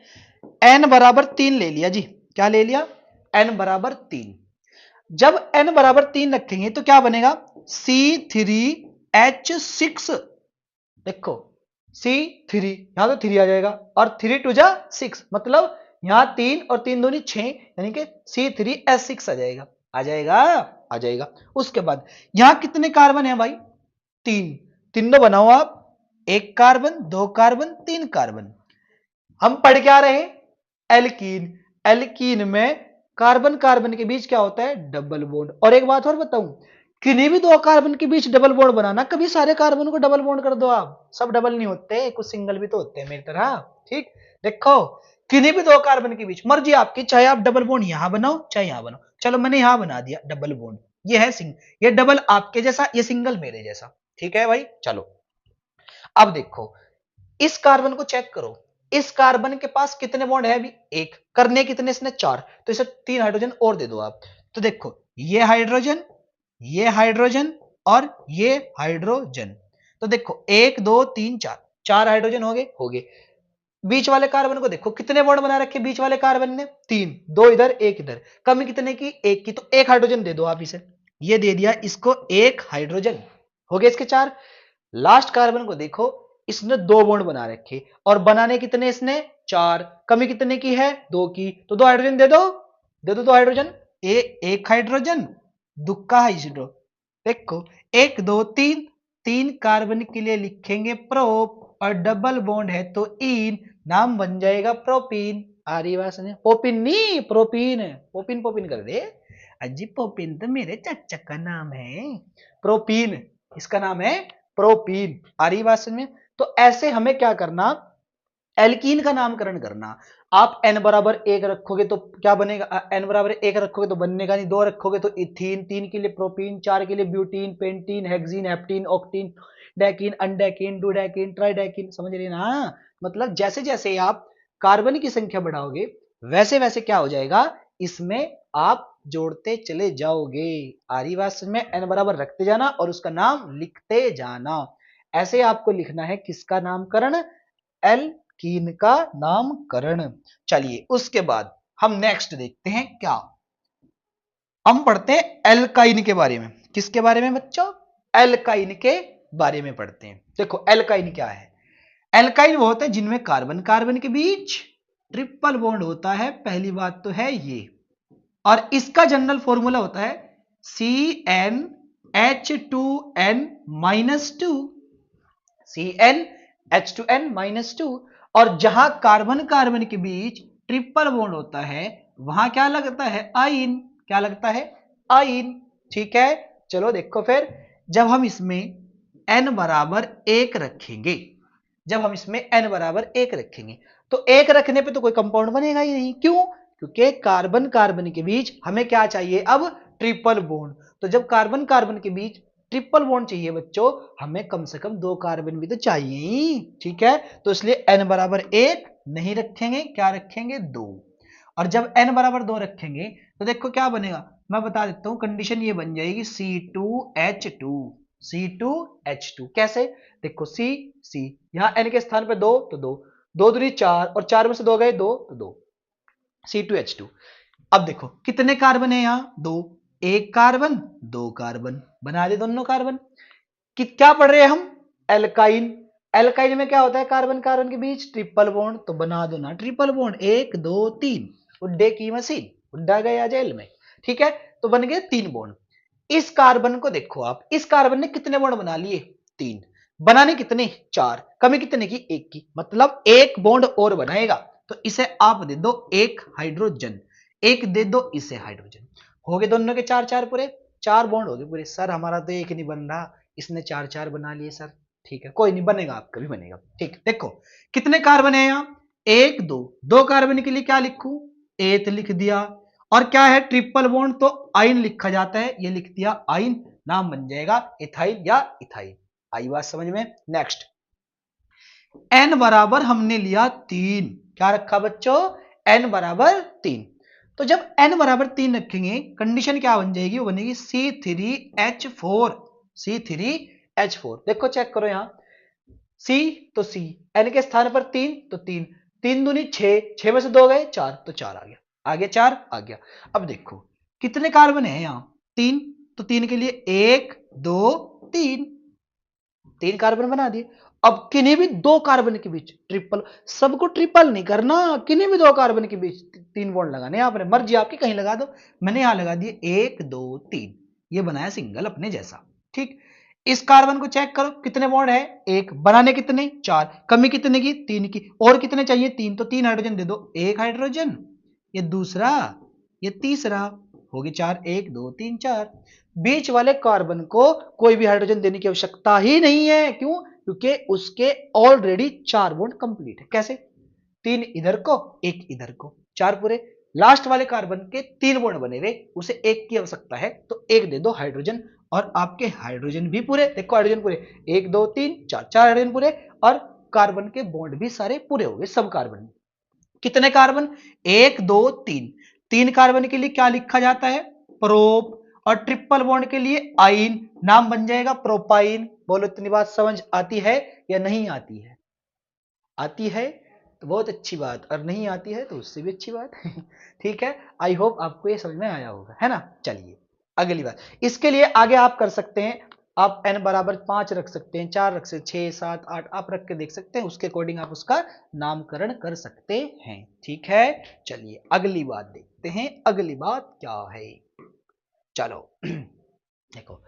[SPEAKER 1] n बराबर 3 ले लिया जी। क्या ले लिया? n बराबर 3। जब n बराबर 3 रखेंगे तो क्या बनेगा? C3H6। देखो C3, यहां तो 3 आ जाएगा, और 3 2 जा 6, मतलब यहां 3 और 3 दूनी 6, यानी कि C3H6 आ जाएगा। आ जाएगा? आ जाएगा। उसके बाद यहां कितने कार्बन है भाई? 3, तीनों बनाओ आप, एक कार्बन 2 कार्बन 3 कार्बन। हम पढ़ क्या रहे? एल्कीन। एल्कीन में कार्बन कार्बन के बीच क्या होता है? Double bond. और एक बात और बताऊं, किन्हीं भी 2 कार्बन के बीच डबल बॉन्ड बनाना, कभी सारे कार्बन को डबल बॉन्ड कर दो आप, सब डबल नहीं होते, कुछ सिंगल भी तो होते हैं मेरी तरह। ठीक, देखो किन्हीं भी 2 कार्बन के बीच मर्जी आपकी, चाहे आप डबल बॉन्ड यहां बनाओ चाहे यहां बनाओ। चलो मैंने यहां बना दिया डबल बॉन्ड, ये है ये डबल आपके जैसा, ये सिंगल मेरे जैसा। ठीक है भाई, चलो अब देखो इस कार्बन को चेक करो, इस कार्बन के पास कितने बॉन्ड है? अभी एक, करने कितने इसने? 4, तो इसे 3 हाइड्रोजन और दे दो आप। तो देखो ये हाइड्रोजन, ये हाइड्रोजन और ये हाइड्रोजन, तो देखो 1 2 3 4, 4 हाइड्रोजन हो गए, हो गए। बीच वाले कार्बन को देखो कितने बॉन्ड बना रखे बीच वाले कार्बन ने? 3, 2 इधर 1 इधर, कमी कितने की? 1 की, तो 1 हाइड्रोजन दे दो आप इसे, ये दे दिया इसको 1 हाइड्रोजन, हो गए इसके 4। लास्ट कार्बन को देखो, इसने 2 बॉन्ड बना रखे, और बनाने कितने इसने? 4, कमी कितने की है? 2 की, तो 2 हाइड्रोजन दे दो, दे दो 2 हाइड्रोजन, 1 हाइड्रोजन, दुक्का हाइड्रो। देखो 1 2 3, 3 कार्बन के लिए लिखेंगे प्रोप, और डबल बॉन्ड है तो इन, नाम बन जाएगा प्रोपीन। आ रही बात समझ? पोपिन नहीं, प्रोपीन। पोपिन पोपिन कर दे अजी, पोपिन तो मेरे चाचा का नाम है। प्रोपीन इसका नाम है, प्रोपीन। आ रही बात समझ में? तो ऐसे हमें क्या करना? एल्कीन का नामकरण करना। आप n बराबर 1 रखोगे तो क्या बनेगा? n बराबर 1 रखोगे तो बनेगा नहीं, 2 रखोगे तो इथीन, 3 के लिए प्रोपीन, 4 के लिए ब्यूटीन, पेंटीन, हेक्सीन, हेप्टीन, ऑक्टीन, डैकीन, अनडैकीन, डुडैकीन, ट्राइडैकीन। समझ रहे ना? मतलब जैसे जैसे आप कार्बन की संख्या बढ़ाओगे वैसे वैसे क्या हो जाएगा, इसमें आप जोड़ते चले जाओगे। आ रही बात समझ में? n बराबर रखते जाना और उसका नाम लिखते जाना। ऐसे आपको लिखना है किसका नामकरण? एल्कीन का नामकरण। चलिए उसके बाद हम नेक्स्ट देखते हैं क्या, हम पढ़ते हैं एल्काइन के बारे में। किसके बारे में बच्चों? एल्काइन के बारे में पढ़ते हैं। देखो एल्काइन क्या है? एल्काइन वो होते हैं जिनमें कार्बन कार्बन के बीच ट्रिपल बॉन्ड होता है, पहली बात तो है ये। और इसका जनरल फॉर्मूला होता है CnH2n-2, CnH2n-2। और जहां कार्बन कार्बन के बीच ट्रिपल बॉन्ड होता है वहां क्या लगता है? आइन। क्या लगता है? आइन। ठीक है, चलो देखो फिर, जब हम इसमें n बराबर 1 रखेंगे, जब हम इसमें n बराबर 1 रखेंगे तो 1 रखने पे तो कोई कंपाउंड बनेगा ही नहीं। क्यों? क्योंकि कार्बन कार्बन के बीच हमें क्या चाहिए? अब ट्रिपल बॉन्ड। तो जब कार्बन कार्बन के बीच ट्रिपल बॉन्ड चाहिए बच्चों, हमें कम से कम 2 कार्बन भी तो चाहिए ही। ठीक है, तो इसलिए n बराबर 1 नहीं रखेंगे, क्या रखेंगे? 2। और जब n बराबर 2 रखेंगे तो देखो क्या बनेगा, मैं बता देता हूं। कंडीशन ये बन जाएगी C2H2, C2H2। कैसे? देखो C यहां n के स्थान पे 2 तो 2, 2 दूनी 4 और 4 में से 2 गए 2 तो 2, C2H2। अब देखो कितने कार्बन है यहां? 2, 1 कार्बन 2 कार्बन, बना दे दोनों कार्बन। कि क्या पढ़ रहे हैं हम? एल्काइन। एल्काइन में क्या होता है? कार्बन कार्बन के बीच ट्रिपल बॉन्ड, तो बना दो ना ट्रिपल बॉन्ड, 1 2 3, उड्डे की मशीन, उड्डा गया जेल में। ठीक है, तो बन गए 3 बॉन्ड। इस कार्बन को देखो आप, इस कार्बन ने कितने बॉन्ड बना लिए? 3। बनाने कितने? 4। कमी कितने की? 1 की। मतलब 1 बॉन्ड और बनाएगा, तो इसे आप दे दो 1 हाइड्रोजन, 1 दे दो इसे हाइड्रोजन। हो गए दोनों के 4 4 पूरे, 4 बॉन्ड हो गए पूरे। सर हमारा तो 1 नहीं बन रहा, इसने 4 4 बना लिए सर। ठीक है, कोई नहीं, बनेगा, आपका भी बनेगा। ठीक, देखो कितने कार्बन है यहाँ? 1 2, 2 कार्बन के लिए क्या लिखूं? 8 लिख दिया। और क्या है? ट्रिपल बॉन्ड, तो आइन लिखा जाता है, ये लिख दिया आइन, नाम बन जाएगा इथाइल या इथाइल। आई बात समझ में? नेक्स्ट, n बराबर हमने लिया 3। क्या रखा बच्चों? n बराबर 3। तो जब n बराबर 3 रखेंगे, कंडीशन क्या बन जाएगी? वो बनेगी C3H4, C3H4। देखो चेक करो यहां, C तो C, n के स्थान पर 3 तो 3, 3 दूनी 6, 6 में से 2 गए 4 तो 4 आ गया, आगे 4 आ गया। अब देखो कितने कार्बन है यहां? 3, तो 3 के लिए 1 2 3, 3 कार्बन बना दिए। अब किन्हीं भी 2 कार्बन के बीच ट्रिपल, सबको ट्रिपल नहीं करना, किन्हीं भी 2 कार्बन के बीच 3 बॉन्ड लगाने, आपने मर्जी आपकी, कहीं लगा दो। मैंने यहां लगा दिए 1 2 3, ये बनाया सिंगल अपने जैसा। ठीक, इस कार्बन को चेक करो कितने बॉन्ड है? 1। बनाने कितने? 4। कमी कितने की? 3 की। और कितने चाहिए? 3, तो 3 हाइड्रोजन दे दो, 1 हाइड्रोजन, ये दूसरा, ये तीसरा, हो गए 4, 1 2 3 4। बीच वाले कार्बन को कोई भी हाइड्रोजन देने की आवश्यकता ही नहीं है। क्यों? क्योंकि उसके ऑलरेडी 4 बॉन्ड कंप्लीट है। कैसे? 3 इधर को 1 इधर को, 4 पूरे। लास्ट वाले कार्बन के 3 बॉन्ड बने हुए, उसे 1 की आवश्यकता है, तो 1 दे दो हाइड्रोजन, और आपके हाइड्रोजन भी पूरे। देखो हाइड्रोजन पूरे, 1 2 3 4, 4 हाइड्रोजन पूरे, और कार्बन के बॉन्ड भी सारे पूरे हो गए, सब कार्बन। कितने कार्बन? 1 2 3। 3 कार्बन के लिए क्या लिखा जाता है? प्रोप। और ट्रिपल बॉन्ड के लिए आइन, नाम बन जाएगा प्रोपाइन। बोलो इतनी बात समझ आती है या नहीं आती है? आती है तो बहुत अच्छी बात, और नहीं आती है तो उससे भी अच्छी बात। ठीक है, आई होप आपको ये समझ में आया होगा, है ना? चलिए अगली बात, इसके लिए आगे आप कर सकते हैं, आप n बराबर 5 रख सकते हैं, 4 रख सकते हैं, 6 7 8 आप रख के देख सकते हैं, उसके अकॉर्डिंग आप उसका नामकरण कर सकते हैं। ठीक है, चलिए अगली बात देखते हैं, अगली बात क्या है? चलो देखो,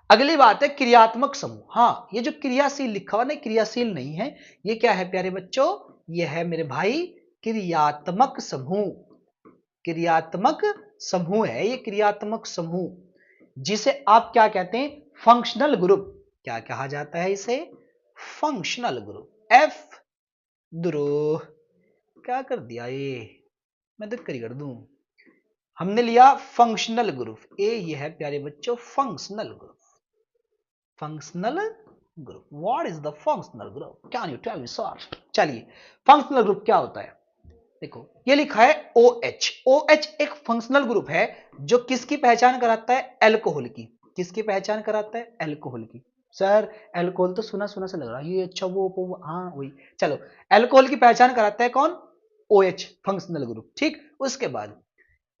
[SPEAKER 1] अगली बात है क्रियात्मक समूह। हाँ, ये जो क्रियाशील लिखा हुआ ना, क्रियाशील नहीं है, ये क्या है प्यारे बच्चों? ये है मेरे भाई क्रियात्मक समूह। क्रियात्मक समूह है ये, क्रियात्मक समूह, जिसे आप क्या कहते हैं? Functional group. क्या कहा जाता है इसे? Functional group. एफ द्रोह, क्या कर दिया ये, मैं तो कर दूं। हमने लिया फंक्शनल ग्रुप, ये है प्यारे बच्चों functional group. Functional group, what is the functional group? Can you tell me sir? चलिए, फंक्शनल ग्रुप क्या होता है? देखो ये लिखा है OH। OH एक फंक्शनल ग्रुप है जो किसकी पहचान कराता है? अल्कोहल की। किसकी पहचान कराता है? अल्कोहल की। सर अल्कोहल तो सुना सुना से लग रहा है ये, अच्छा वो हाँ वही। चलो, अल्कोहल की पहचान कराता है कौन? OH functional group. ठीक,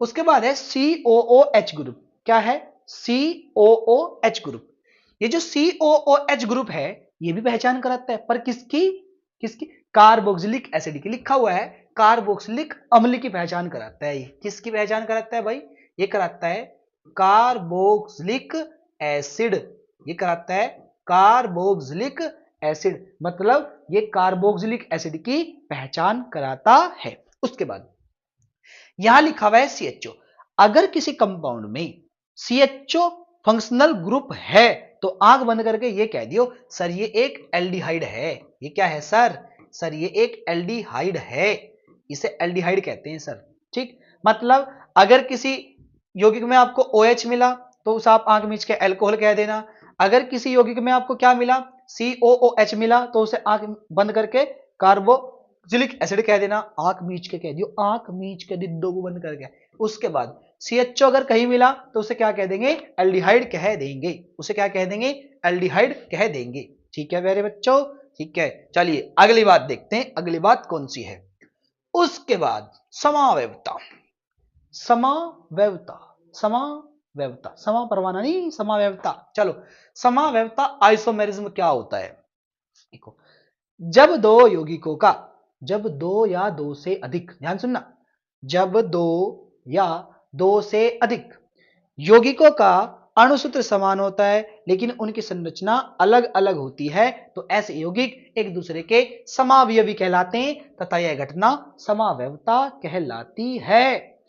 [SPEAKER 1] उसके बाद है COOH ग्रुप। क्या है? COOH group. ये जो COOH ग्रुप है ये भी पहचान कराता है, पर किसकी? किसकी? कार्बोक्सिलिक एसिड की। लिखा हुआ है कार्बोक्सिलिक अम्ल की पहचान कराता है। ये किसकी पहचान कराता है भाई? ये कराता है कार्बोक्सिलिक एसिड। ये कराता है कार्बोक्सिलिक एसिड, मतलब ये कार्बोक्सिलिक एसिड की पहचान कराता है। उसके बाद यहां लिखा हुआ है CHO। अगर किसी कंपाउंड में CHO फंक्शनल ग्रुप है तो आंख बंद करके ये कह दियो सर ये एक एल्डिहाइड है। ये क्या है सर? सर ये एक एल्डिहाइड है, इसे एल्डिहाइड कहते हैं सर। ठीक, मतलब अगर किसी यौगिक में आपको OH मिला तो उसे आप आंख मीच के अल्कोहल कह देना। अगर किसी यौगिक में आपको क्या मिला? COOH मिला तो उसे आंख बंद करके कार्बोक्सिलिक एसिड कह देना। आंख मीच के कह दियो, आंख मीच के दिद्दों को बंद करके। उसके बाद CHO अगर कहीं मिला तो उसे क्या कह देंगे? एल्डिहाइड कह देंगे। उसे क्या कह देंगे? एल्डिहाइड कह देंगे। ठीक है मेरे बच्चों, ठीक है। चलिए अगली बात देखते हैं, अगली बात कौन सी है। उसके बाद समावयवता। समावयवता, समावयवता, समा परमाणु नहीं, समावयवता। चलो समावयवता आइसोमेरिज्म क्या होता है? देखो, जब दो यौगिकों का, जब दो या दो से अधिक, ध्यान सुनना, जब दो या दो से अधिक यौगिकों का अणुसूत्र समान होता है लेकिन उनकी संरचना अलग अलग होती है तो ऐसे यौगिक एक दूसरे के समावयवी कहलाते हैं तथा यह घटना समावयवता कहलाती है।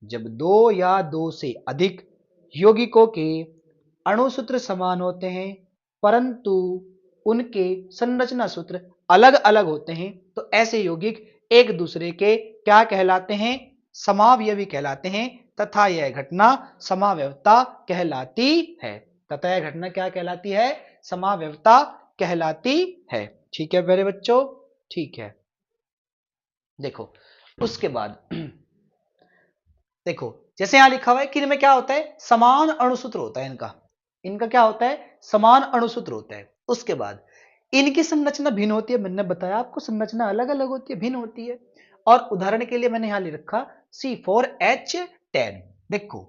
[SPEAKER 1] जब दो या दो से अधिक यौगिकों के अणुसूत्र समान होते हैं परंतु उनके संरचना सूत्र अलग अलग होते हैं तो ऐसे यौगिक एक दूसरे के क्या कहलाते हैं? समावयवी कहलाते हैं तथा यह घटना समावयवता कहलाती है। तथा यह घटना क्या कहलाती है? समावयवता कहलाती है। ठीक है मेरे बच्चों, ठीक है। देखो उसके बाद देखो जैसे यहां लिखा हुआ है कि इनमें क्या होता है? समान अणुसूत्र होता है इनका। इनका क्या होता है? समान अणुसूत्र होता है। उसके बाद इनकी संरचना भिन्न होती है। मैंने बताया आपको संरचना अलग अलग होती है, भिन्न होती है। और उदाहरण के लिए मैंने यहां ले रखा C4H10। देखो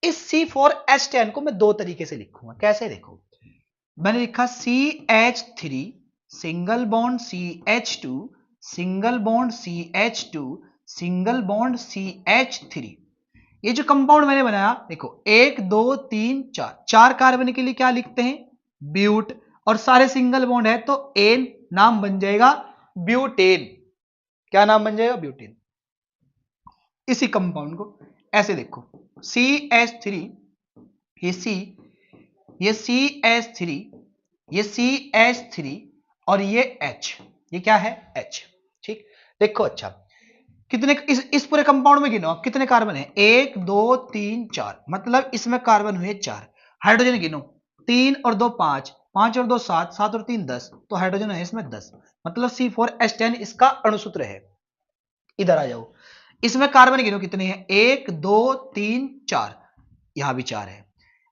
[SPEAKER 1] इस C4H10 को मैं दो तरीके से लिखूंगा। कैसे? देखो मैंने लिखा CH3 single bond CH2 single bond CH2 single bond CH3। ये जो कंपाउंड मैंने बनाया देखो 1 2 3 4, 4 कार्बन के लिए क्या लिखते हैं? ब्यूट। और सारे सिंगल बॉन्ड है तो एन, नाम बन जाएगा ब्यूटेन। क्या नाम बन जाएगा? ब्यूटेन। इसी कंपाउंड को ऐसे देखो CH3, ये C, ये CH3, ये CH3 और ये H, ये क्या है? H। ठीक, देखो अच्छा कितने इस पूरे कंपाउंड में गिनो आप कितने कार्बन है? 1 2 3 4, मतलब इसमें कार्बन हुए 4। हाइड्रोजन गिनो 3 और 2 5, 5 और 2 7, 7 और 3 10, तो हाइड्रोजन है इसमें 10, मतलब C4H10 इसका अणुसूत्र है। इधर आ जाओ, इसमें कार्बन गिनो कितने हैं? 1 2 3 4, यहां भी 4 है।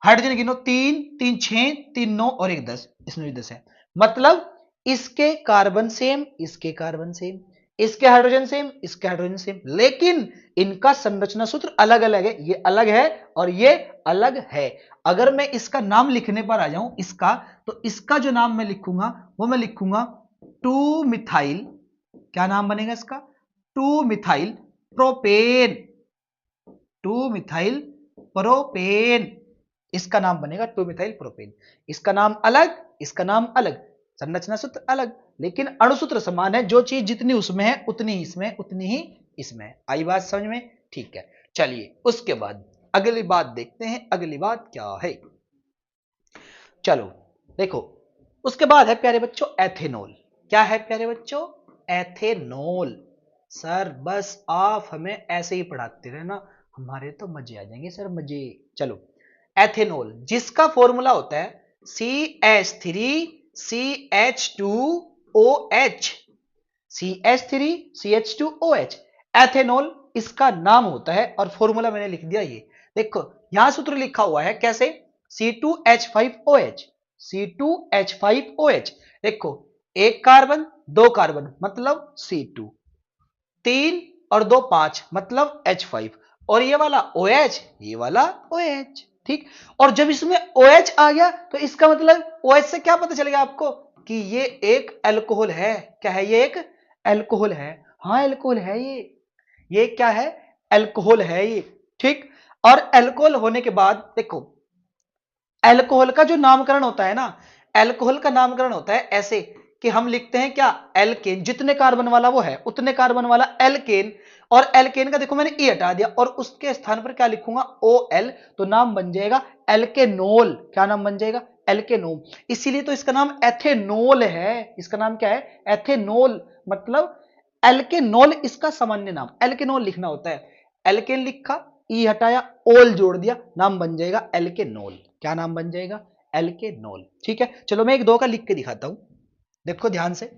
[SPEAKER 1] हाइड्रोजन गिनो 3 3 6 3 9 और 1 10, इसमें भी 10 है। मतलब इसके कार्बन सेम, इसके कार्बन सेम, इसके हाइड्रोजन सेम, इसके हाइड्रोजन सेम, लेकिन इनका संरचना सूत्र अलग अलग है। ये अलग है और ये अलग है। अगर मैं इसका नाम लिखने पर आ जाऊं इसका, तो इसका जो नाम मैं लिखूंगा वो मैं लिखूंगा 2 मिथाइल, क्या नाम बनेगा इसका? 2 मिथाइल प्रोपेन। 2 मिथाइल प्रोपेन, इसका नाम बनेगा 2 मिथाइल प्रोपेन। इसका नाम अलग, इसका नाम अलग, संरचना सूत्र अलग, लेकिन अणुसूत्र समान है। जो चीज जितनी उसमें है उतनी ही इसमें, उतनी ही इसमें। आई बात समझ में? ठीक है। चलिए उसके बाद अगली बात देखते हैं। अगली बात क्या है? चलो देखो उसके बाद है प्यारे बच्चों एथेनॉल। क्या है प्यारे बच्चों? एथेनॉल। सर बस आप हमें ऐसे ही पढ़ाते रहना, हमारे तो मजे आ जाएंगे सर, मजे। चलो एथेनॉल जिसका फॉर्मूला होता है CH3CH2OH, CH3CH2OH, एथेनॉल इसका नाम होता है और फॉर्मूला मैंने लिख दिया ये। देखो यहां सूत्र लिखा हुआ है कैसे? C2H5OH, C2H5OH। देखो एक कार्बन दो कार्बन मतलब C2, 3 और 2 5 मतलब H5, और ये वाला OH, ये वाला OH।
[SPEAKER 2] ठीक। और जब इसमें OH आ गया तो इसका मतलब OH से क्या पता चलेगा आपको कि ये एक अल्कोहल है। क्या है ये? एक अल्कोहल है। हाँ अल्कोहल है ये क्या है? अल्कोहल है ये। ठीक। और अल्कोहल होने के बाद देखो अल्कोहल का जो नामकरण होता है ना, अल्कोहल का नामकरण होता है ऐसे कि हम लिखते हैं क्या? एल्केन। जितने कार्बन वाला वो है उतने कार्बन वाला एल्केन। और एल्केन का देखो मैंने ई हटा दिया और उसके स्थान पर क्या लिखूंगा? OL। तो नाम बन जाएगा एल्केनोल। क्या नाम बन जाएगा? एल्केनोल। इसीलिए तो इसका नाम एथेनोल है। इसका नाम क्या है? एथेनोल। मतलब एल्केनोल इसका सामान्य नाम। एल्केनोल लिखना होता है। एल्केन लिखा, ई हटाया, ओल जोड़ दिया, नाम बन जाएगा एल्केनोल। क्या नाम बन जाएगा? एल्केनोल। ठीक है। चलो मैं एक दो का लिख के दिखाता हूं, देखो ध्यान से।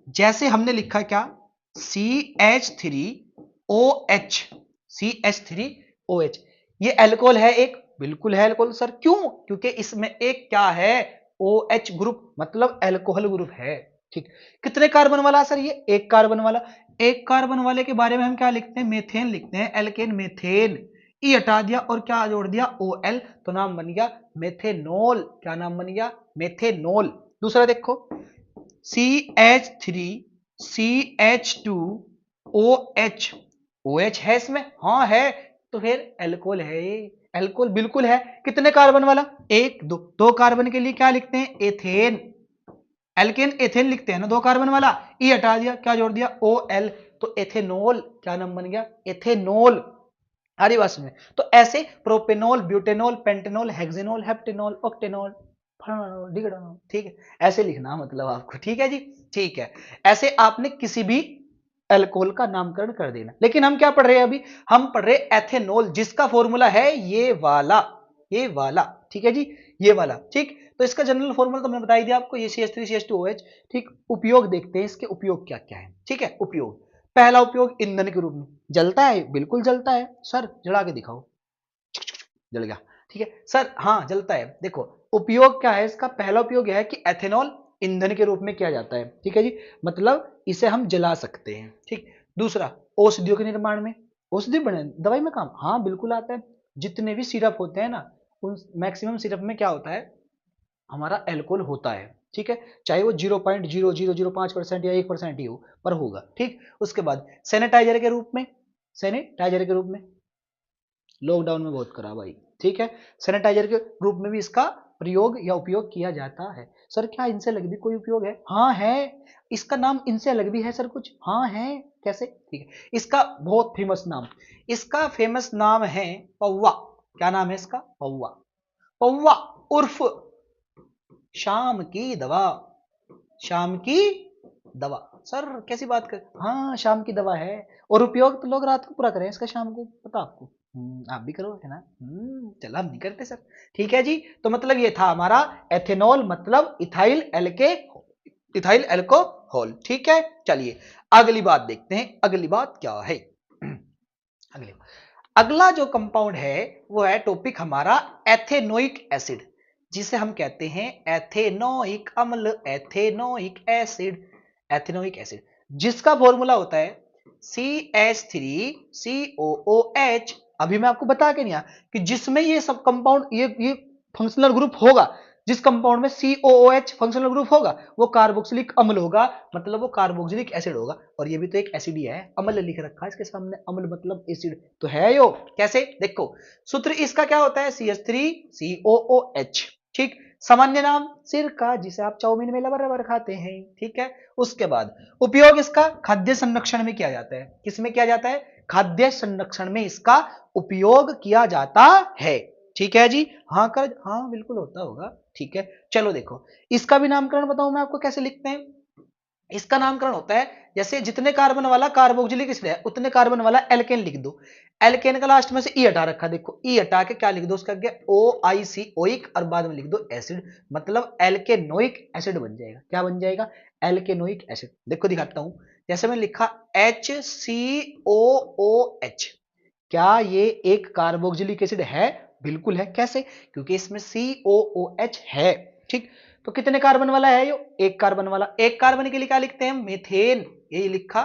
[SPEAKER 2] जैसे हमने लिखा क्या? CH3OH। CH3OH ये अल्कोहल है एक। बिल्कुल है अल्कोहल सर। क्यों? क्योंकि इसमें एक क्या है? OH ग्रुप, मतलब अल्कोहल ग्रुप है। ठीक। कितने कार्बन वाला सर ये? एक कार्बन वाला। एक कार्बन वाले के बारे में हम क्या लिखते हैं? मेथेन लिखते हैं। Alkene methane. ई हटा दिया और क्या जोड़ दिया? OL। तो नाम बन गया मेथेनोल। क्या नाम बन गया? मेथेनोल। दूसरा देखो CH3CH2OH। OH है इसमें? हाँ है। तो फिर अल्कोहल है ये। अल्कोहल बिल्कुल है। कितने कार्बन वाला? एक दो। दो कार्बन के लिए क्या लिखते हैं? एथेन। एल्केन एथेन लिखते हैं ना, दो कार्बन वाला। ई हटा दिया, क्या जोड़ दिया? OL। तो एथेनोल। क्या नाम बन गया? एथेनोल। आरी बात में। तो ऐसे propanol, butanol, pentanol, hexanol, heptanol, octanol, decanol. ठीक है। ऐसे लिखना मतलब आपको। ठीक है जी। ठीक है। ऐसे आपने किसी भी अल्कोहल का नामकरण कर देना। लेकिन हम क्या पढ़ रहे हैं अभी? हम पढ़ रहे एथेनॉल, जिसका फॉर्मूला है ये वाला। ये वाला। ठीक है जी। ये वाला। ठीक। तो इसका जनरल फॉर्मूला तो मैंने बता ही दिया आपको, ये CH3CH2OH। ठीक। उपयोग देखते हैं इसके, उपयोग क्या क्या है। ठीक है। उपयोग, पहला उपयोग ईंधन के रूप में। जलता है? बिल्कुल जलता है सर। जला के दिखाओ। जल गया। ठीक है सर। हाँ जलता है। देखो उपयोग क्या है इसका? पहला उपयोग यह है कि एथेनॉल ईंधन के रूप में किया जाता है। ठीक है जी। मतलब इसे हम जला सकते हैं। ठीक। दूसरा, औषधियों के निर्माण में। औषधि बने, दवाई में काम, हाँ बिल्कुल आता है। जितने भी सिरप होते हैं ना, उन मैक्सिमम सिरप में क्या होता है? हमारा एल्कोहल होता है। ठीक है। चाहे वो 0.0005% या 1% ही हो, पर होगा। ठीक। उसके बाद सैनिटाइजर के रूप में। सैनिटाइजर के रूप में लॉकडाउन में बहुत करा भाई। ठीक है। सैनिटाइजर के रूप में भी इसका प्रयोग या उपयोग किया जाता है। सर क्या इनसे अलग भी कोई उपयोग है? हाँ है। इसका नाम इनसे अलग भी है सर कुछ? हाँ है। कैसे? ठीक है। इसका बहुत फेमस नाम, इसका फेमस नाम है पौवा। क्या नाम है इसका? पौवा। पौवा उर्फ शाम की दवा। शाम की दवा। सर कैसी बात कर? हाँ शाम की दवा है। और उपयोग तो लोग रात को पूरा करें इसका, शाम को पता आपको? आप भी करो है ना? चलो हम नहीं करते सर। ठीक है जी। तो मतलब ये था हमारा एथेनॉल, मतलब इथाइल एल्के, इथाइल एल्कोहल। ठीक है। चलिए अगली बात देखते हैं। अगली बात क्या है? अगली, अगला जो कंपाउंड है वो है टॉपिक हमारा एथेनोइक एसिड, जिसे हम कहते हैं एथेनोइक अम्ल, एथेनोइक एसिड। एथेनोइक एसिड जिसका फॉर्मूला होता है CH3COOH। अभी मैं आपको बता के नहीं आया कि जिसमें ये सब कंपाउंड, ये फंक्शनल ग्रुप होगा, जिस कंपाउंड में COOH फंक्शनल ग्रुप होगा वो कार्बोक्सिलिक अम्ल होगा, मतलब वो कार्बोक्सिलिक एसिड होगा। और ये भी तो एक एसिड ही है, अम्ल लिख रखा है इसके सामने, अम्ल मतलब एसिड तो है यो। कैसे? देखो सूत्र इसका क्या होता है? CH3COOH। ठीक। सामान्य नाम सिरका, जिसे आप चाउमीन में लबर खाते हैं। ठीक है। उसके बाद उपयोग इसका खाद्य संरक्षण में किया जाता है। किसमें किया जाता है? खाद्य संरक्षण में इसका उपयोग किया जाता है। ठीक है जी। हाँ कर, हाँ बिल्कुल होता होगा। ठीक है। चलो देखो इसका भी नामकरण बताऊं मैं आपको कैसे लिखते हैं। इसका नामकरण होता है जैसे जितने कार्बन वाला कार्बोक्सिलिक एसिड है उतने कार्बन वाला एल्केन लिख दो। एल्केन का लास्ट में से ई हटा रखा, देखो ई हटा के क्या लिख दो उसका आगे OIC, ओइक, और बाद में लिख दो एसिड, मतलब एल्केनोइक एसिड बन जाएगा। क्या बन जाएगा? एल्केनोइक एसिड। देखो दिखाता हूं, जैसे मैंने लिखा HCOOH। क्या ये एक कार्बोक्सिलिक एसिड है? बिल्कुल है। कैसे? क्योंकि इसमें COOH है। ठीक। तो कितने कार्बन वाला है ये? एक कार्बन वाला। एक कार्बन के लिए क्या लिखते हैं? मेथेन। ये लिखा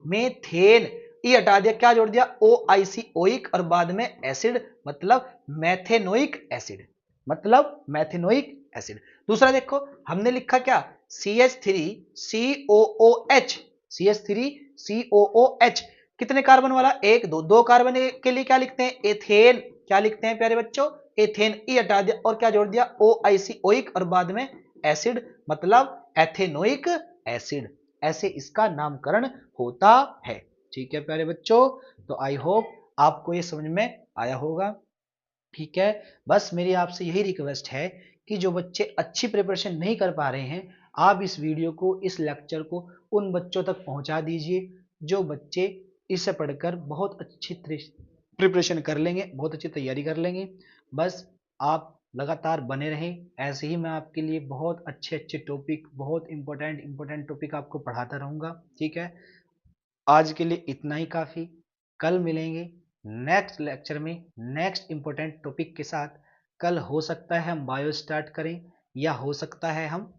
[SPEAKER 2] मेथेन। ई हटा दिया, क्या जोड़ दिया, OIC ओइक, और बाद में एसिड मतलब मैथेनोइक एसिड, मतलब मैथेनोइक एसिड। दूसरा देखो हमने लिखा क्या, CH3COOH, CH3COOH कितने कार्बन वाला, एक दो, दो कार्बन के लिए क्या लिखते हैं, एथेन, क्या लिखते हैं प्यारे बच्चों, एथेन, ई हटा दिया और क्या जोड़ दिया, OIC ओइक, और बाद में एसिड मतलब एथेनोइक एसिड, ऐसे इसका नामकरण होता है। ठीक है प्यारे बच्चों, तो आई होप आपको ये समझ में आया होगा। ठीक है, बस मेरी आपसे यही रिक्वेस्ट है कि जो बच्चे अच्छी प्रिपरेशन नहीं कर पा रहे हैं, आप इस वीडियो को, इस लेक्चर को उन बच्चों तक पहुंचा दीजिए जो बच्चे इसे पढ़कर बहुत अच्छी प्रिपरेशन कर लेंगे, बहुत अच्छी तैयारी कर लेंगे। बस आप लगातार बने रहें, ऐसे ही मैं आपके लिए बहुत अच्छे अच्छे टॉपिक, बहुत इंपॉर्टेंट टॉपिक आपको पढ़ाता रहूँगा। ठीक है, आज के लिए इतना ही काफ़ी, कल मिलेंगे नेक्स्ट लेक्चर में नेक्स्ट इंपॉर्टेंट टॉपिक के साथ। कल हो सकता है हम बायो स्टार्ट करें या हो सकता है हम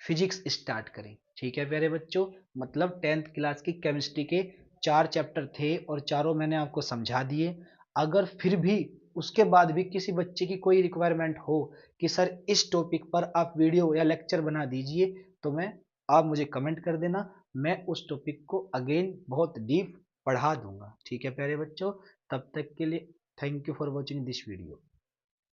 [SPEAKER 2] फिजिक्स स्टार्ट करें। ठीक है प्यारे बच्चों, मतलब 10th क्लास की केमिस्ट्री के 4 चैप्टर थे और चारों मैंने आपको समझा दिए। अगर फिर भी उसके बाद भी किसी बच्चे की कोई रिक्वायरमेंट हो कि सर इस टॉपिक पर आप वीडियो या लेक्चर बना दीजिए, तो आप मुझे कमेंट कर देना, मैं उस टॉपिक को अगेन बहुत डीप पढ़ा दूंगा। ठीक है प्यारे बच्चों, तब तक के लिए thank you for watching this video.